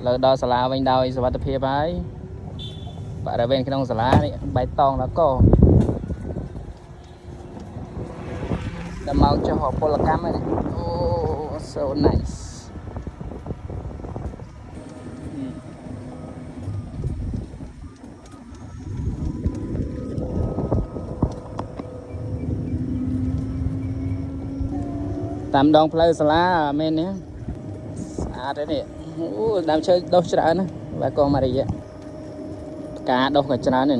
លើដល់សាលាវិញដោយសុវត្ថិភាពហើយបរិវេណក្នុងសាលានេះបៃតងដល់កដល់មកចុះពលកម្មហ្នឹងអូ so nice តាមដងផ្លូវសាលាមែននេះស្អាតទេនេះអូដើមឈើដុះច្រើនណាបាទកងម៉ារីយ៉ាផ្កាដុះក៏ច្រើននេះ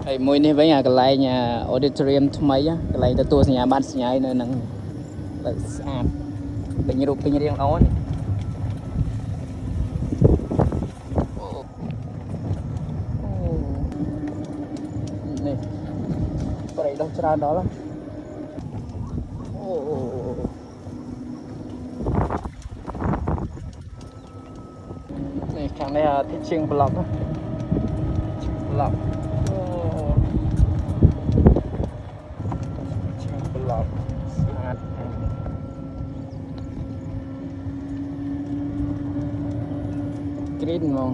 ហើយមួយនេះវិញអាកន្លែង auditorium ថ្មីកន្លែងទទួលសញ្ញាបត្រសញ្ញានៅហ្នឹងលើស្អាតពេញរូបពេញរាងល្អនេះនេះប្រៃដុះច្រើនដល់អូនេះខាងនេះ teaching block block អូ teaching block ស្អាតgreen ហ្មង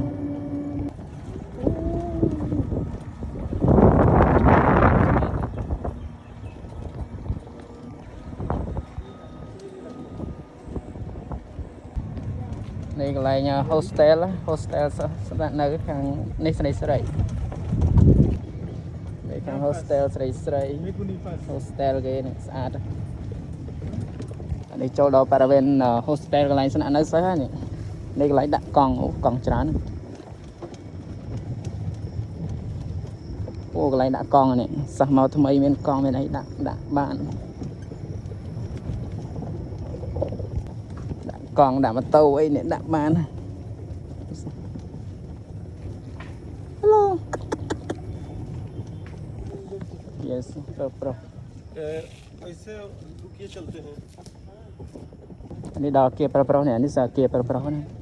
នេះកន្លែង hostel ស្នាក់នៅខាងនេះស្រីស្រីនេះខាង hostel ស្រីស្រី hostel គេនេះស្អាតនេះចូលដល់បរិវេណ hostel កន្លែងស្នាក់នៅសិស្សហ្នឹងនេះកន្លែងដាក់កង់អូកង់ច្រើនអូកន្លែងដាក់កង់នេះសិស្សមកថ្មីមានកង់មានអីដាក់បានកង់ដាក់ម៉ូតូអីនេះដាក់បាន Hello Yes pro ऐसे रुकिए चलते हैं នេះដល់គៀប្រុសនេះនេះសាគៀប្រុសនេះ